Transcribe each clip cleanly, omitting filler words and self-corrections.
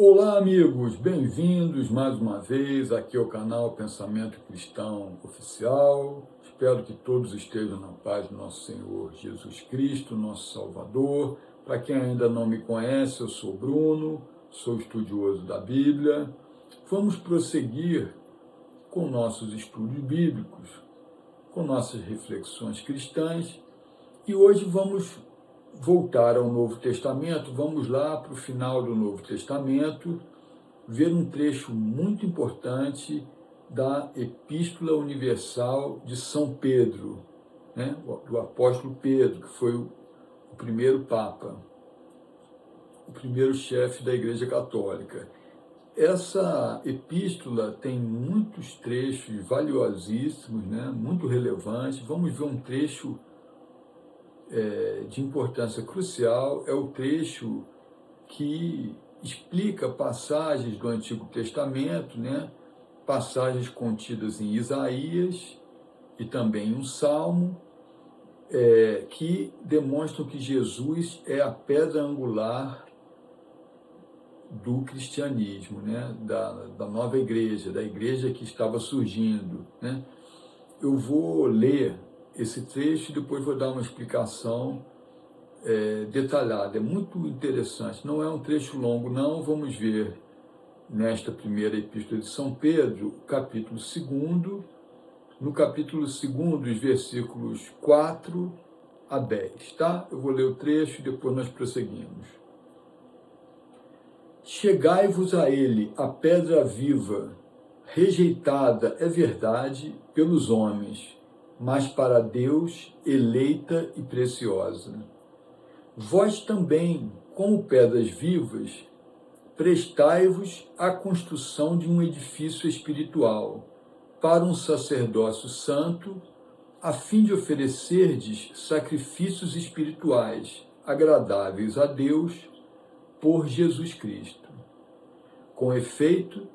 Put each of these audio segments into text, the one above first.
Olá, amigos, bem-vindos mais uma vez aqui ao canal Pensamento Cristão Oficial. Espero que todos estejam na paz do nosso Senhor Jesus Cristo, nosso Salvador. Para quem ainda não me conhece, eu sou Bruno, sou estudioso da Bíblia. Vamos prosseguir com nossos estudos bíblicos, com nossas reflexões cristãs, e hoje vamos voltar ao Novo Testamento. Vamos lá para o final do Novo Testamento, ver um trecho muito importante da Epístola Universal de São Pedro, né? Do apóstolo Pedro, que foi o primeiro Papa, o primeiro chefe da Igreja Católica. Essa epístola tem muitos trechos valiosíssimos, né? Muito relevantes. Vamos ver um trecho de importância crucial. É o trecho que explica passagens do Antigo Testamento, né? Passagens contidas em Isaías e também um Salmo, que demonstram que Jesus é a pedra angular do cristianismo, né? da nova igreja, da igreja que estava surgindo, né? Eu vou ler esse trecho e depois vou dar uma explicação detalhada. É muito interessante, não é um trecho longo não. Vamos ver nesta primeira epístola de São Pedro, capítulo 2, no capítulo 2, os versículos 4 a 10, tá? Eu vou ler o trecho e depois nós prosseguimos. Chegai-vos a ele, a pedra viva, rejeitada, é verdade, pelos homens, mas para Deus eleita e preciosa. Vós também, como pedras vivas, prestai-vos à construção de um edifício espiritual, para um sacerdócio santo, a fim de oferecerdes sacrifícios espirituais, agradáveis a Deus, por Jesus Cristo. Com efeito,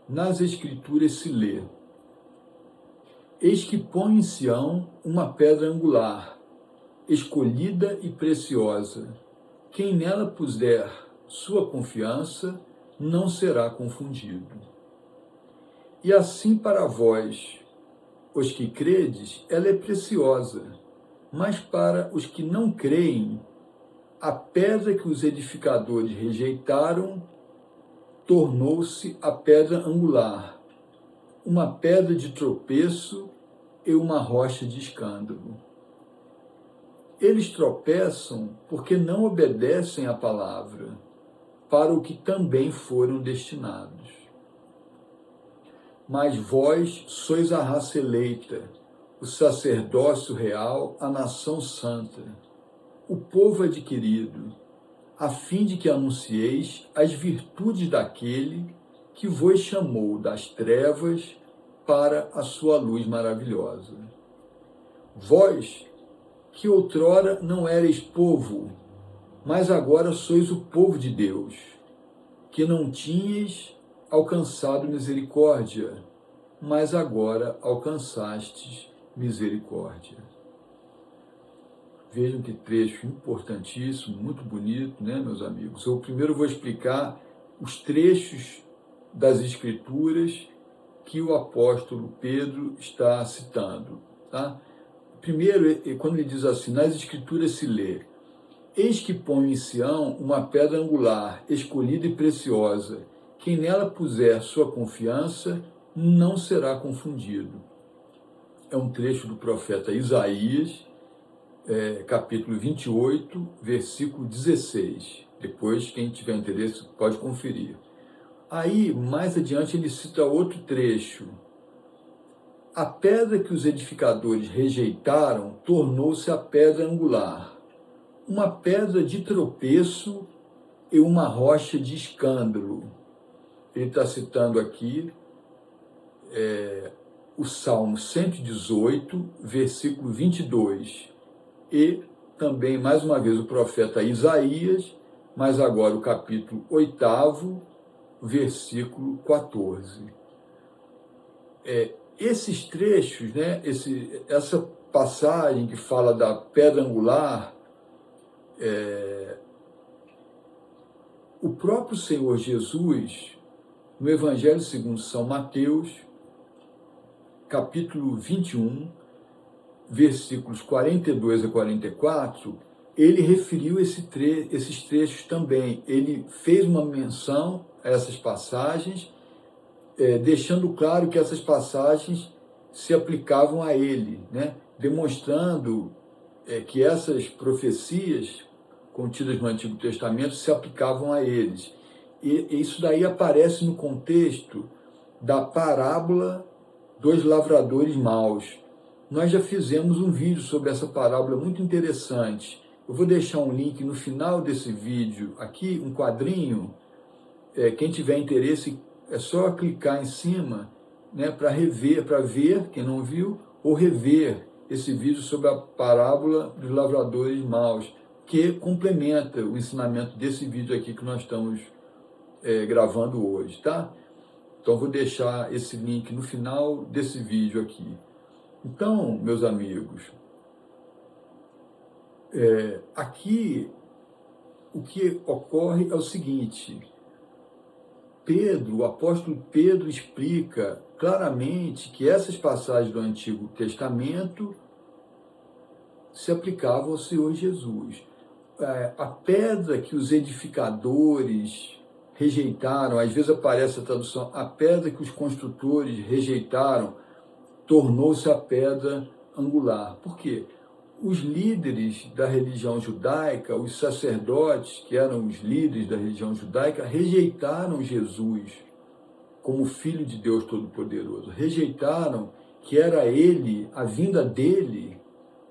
nas Escrituras se lê: eis que põe em Sião uma pedra angular, escolhida e preciosa. Quem nela puser sua confiança não será confundido. E assim para vós, os que credes, ela é preciosa, mas para os que não creem, a pedra que os edificadores rejeitaram tornou-se a pedra angular, uma pedra de tropeço e uma rocha de escândalo. Eles tropeçam porque não obedecem à palavra, para o que também foram destinados. Mas vós sois a raça eleita, o sacerdócio real, a nação santa, o povo adquirido, a fim de que anuncieis as virtudes daquele que vos chamou das trevas para a sua luz maravilhosa. Vós, que outrora não erais povo, mas agora sois o povo de Deus, que não tinhas alcançado misericórdia, mas agora alcançastes misericórdia. Vejam que trecho importantíssimo, muito bonito, né, meus amigos? Eu primeiro vou explicar os trechos das Escrituras que o apóstolo Pedro está citando, tá? Primeiro, quando ele diz assim, nas Escrituras se lê: eis que põe em Sião uma pedra angular, escolhida e preciosa. Quem nela puser sua confiança não será confundido. É um trecho do profeta Isaías, capítulo 28, versículo 16. Depois, quem tiver interesse, pode conferir. Aí, mais adiante, ele cita outro trecho. A pedra que os edificadores rejeitaram tornou-se a pedra angular, uma pedra de tropeço e uma rocha de escândalo. Ele está citando aqui o Salmo 118, versículo 22. E também, mais uma vez, o profeta Isaías, mas agora o capítulo 8, versículo 14. Esses trechos, né, essa passagem que fala da pedra angular, o próprio Senhor Jesus, no Evangelho segundo São Mateus, capítulo 21, versículos 42 a 44, ele referiu esses trechos também. Ele fez uma menção a essas passagens, deixando claro que essas passagens se aplicavam a ele, né? Demonstrando que essas profecias contidas no Antigo Testamento se aplicavam a eles. E isso daí aparece no contexto da parábola dos lavradores maus. Nós já fizemos um vídeo sobre essa parábola muito interessante. Eu vou deixar um link no final desse vídeo aqui, um quadrinho. Quem tiver interesse, é só clicar em cima, né, para rever, para ver, quem não viu, ou rever esse vídeo sobre a parábola dos lavradores maus, que complementa o ensinamento desse vídeo aqui que nós estamos gravando hoje, tá? Então, vou deixar esse link no final desse vídeo aqui. Então, meus amigos, aqui o que ocorre é o seguinte: o apóstolo Pedro explica claramente que essas passagens do Antigo Testamento se aplicavam ao Senhor Jesus. A pedra que os edificadores rejeitaram, às vezes aparece a tradução, a pedra que os construtores rejeitaram, tornou-se a pedra angular. Por quê? Os líderes da religião judaica, os sacerdotes, que eram os líderes da religião judaica, rejeitaram Jesus como Filho de Deus Todo-Poderoso. Rejeitaram que era ele, a vinda dele,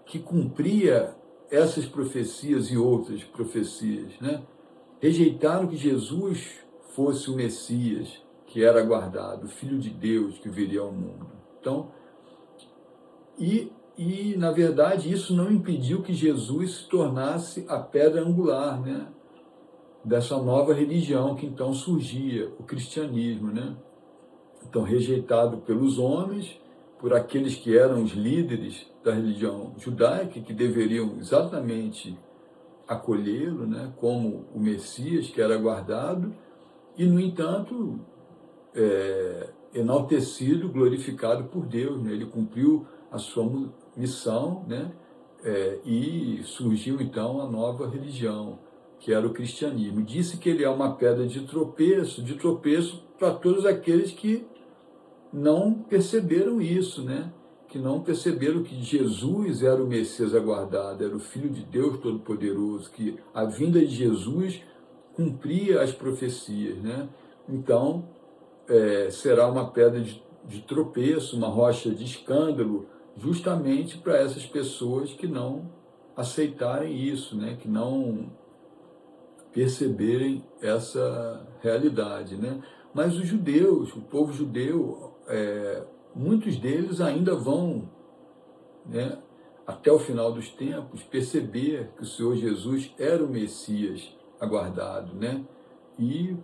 que cumpria essas profecias e outras profecias, né? Rejeitaram que Jesus fosse o Messias, que era aguardado, o Filho de Deus que viria ao mundo. Então, na verdade, isso não impediu que Jesus se tornasse a pedra angular, né, dessa nova religião que então surgia, o cristianismo, né? Então, rejeitado pelos homens, por aqueles que eram os líderes da religião judaica, que deveriam exatamente acolhê-lo, né, como o Messias que era aguardado, e, no entanto, enaltecido, glorificado por Deus, né? Ele cumpriu a sua missão, né? E surgiu então a nova religião, que era o cristianismo. Disse que ele é uma pedra de tropeço para todos aqueles que não perceberam isso, né? Que não perceberam que Jesus era o Messias aguardado, era o Filho de Deus Todo-Poderoso, que a vinda de Jesus cumpria as profecias, né? Então, será uma pedra de tropeço, uma rocha de escândalo, justamente para essas pessoas que não aceitarem isso, né? Que não perceberem essa realidade, né? Mas os judeus, o povo judeu, muitos deles ainda vão, né, até o final dos tempos, perceber que o Senhor Jesus era o Messias aguardado, né? E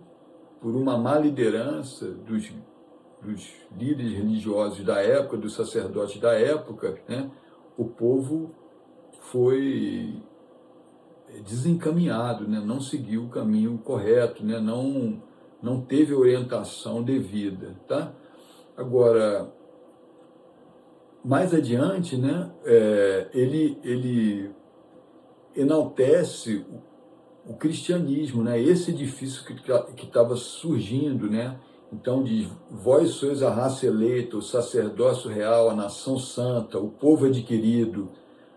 por uma má liderança dos líderes religiosos da época, dos sacerdotes da época, né, o povo foi desencaminhado, né, não seguiu o caminho correto, né, não teve orientação devida, tá? Agora, mais adiante, né, ele enaltece o cristianismo, né, esse edifício que estava surgindo, né? Então diz: vós sois a raça eleita, o sacerdócio real, a nação santa, o povo adquirido,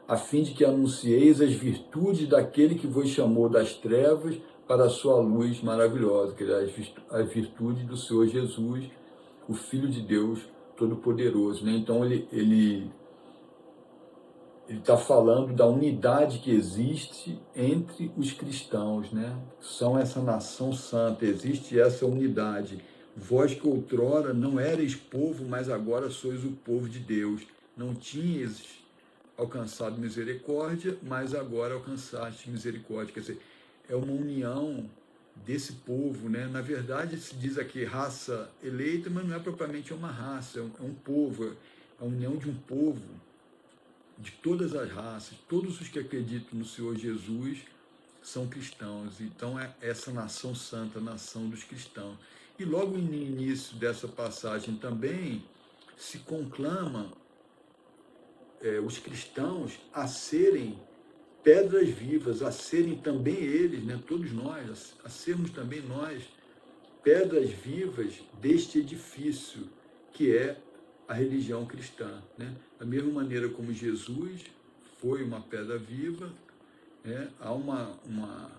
a fim de que anuncieis as virtudes daquele que vos chamou das trevas para a sua luz maravilhosa, que é as virtudes do Senhor Jesus, o Filho de Deus Todo-Poderoso, né? Então ele está falando da unidade que existe entre os cristãos, né? São essa nação santa, existe essa unidade. Vós que outrora não erais povo, mas agora sois o povo de Deus. Não tinhas alcançado misericórdia, mas agora alcançaste misericórdia. Quer dizer, é uma união desse povo, né? Na verdade, se diz aqui raça eleita, mas não é propriamente uma raça, é um povo, é a união de um povo, de todas as raças, todos os que acreditam no Senhor Jesus são cristãos. Então é essa nação santa, a nação dos cristãos. E logo no início dessa passagem também se conclama os cristãos a serem pedras vivas, a serem também eles, né, todos nós, a sermos também nós pedras vivas deste edifício que é a religião cristã, né? Da mesma maneira como Jesus foi uma pedra viva, há uma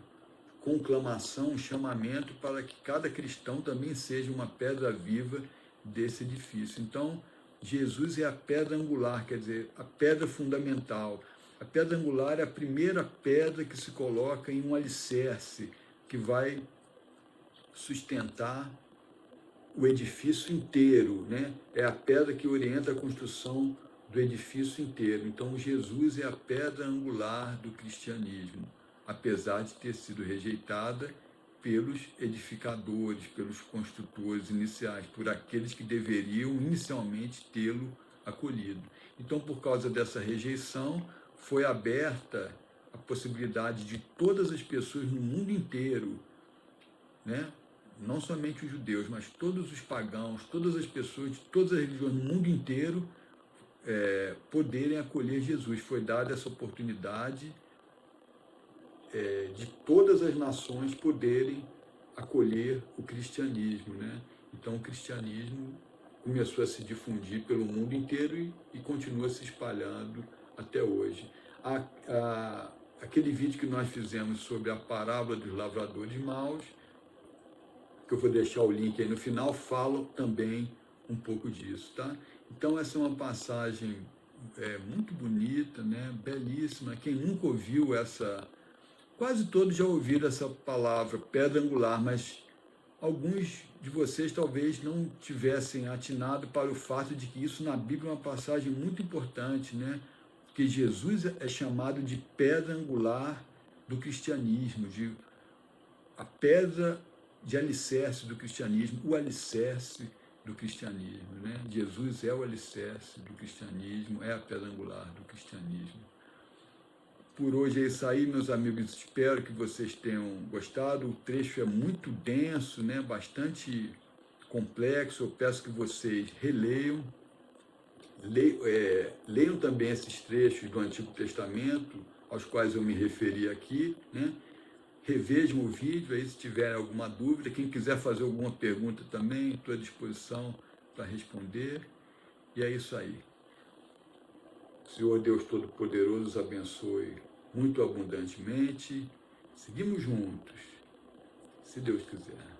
conclamação, um chamamento para que cada cristão também seja uma pedra viva desse edifício. Então, Jesus é a pedra angular, quer dizer, a pedra fundamental. A pedra angular é a primeira pedra que se coloca em um alicerce, que vai sustentar o edifício inteiro, né? É a pedra que orienta a construção do edifício inteiro. Então, Jesus é a pedra angular do cristianismo, apesar de ter sido rejeitada pelos edificadores, pelos construtores iniciais, por aqueles que deveriam inicialmente tê-lo acolhido. Então, por causa dessa rejeição, foi aberta a possibilidade de todas as pessoas no mundo inteiro, né? Não somente os judeus, mas todos os pagãos, todas as pessoas de todas as religiões no mundo inteiro poderem acolher Jesus. Foi dada essa oportunidade de todas as nações poderem acolher o cristianismo, né? Então o cristianismo começou a se difundir pelo mundo inteiro e continua se espalhando até hoje. Aquele vídeo que nós fizemos sobre a parábola dos lavradores maus, que eu vou deixar o link aí no final, fala também um pouco disso, tá? Então essa é uma passagem muito bonita, né? Belíssima. Quem nunca ouviu essa... Quase todos já ouviram essa palavra, pedra angular, mas alguns de vocês talvez não tivessem atinado para o fato de que isso na Bíblia é uma passagem muito importante, né? Que Jesus é chamado de pedra angular do cristianismo, a pedra de alicerce do cristianismo, o alicerce do cristianismo, né? Jesus é o alicerce do cristianismo, é a pedra angular do cristianismo. Por hoje é isso aí, meus amigos, espero que vocês tenham gostado. O trecho é muito denso, né? Bastante complexo, eu peço que vocês releiam, leiam também esses trechos do Antigo Testamento, aos quais eu me referi aqui, né? Revejam o vídeo aí se tiver alguma dúvida. Quem quiser fazer alguma pergunta também, estou à disposição para responder. E é isso aí. Senhor Deus Todo-Poderoso os abençoe muito abundantemente. Seguimos juntos, se Deus quiser.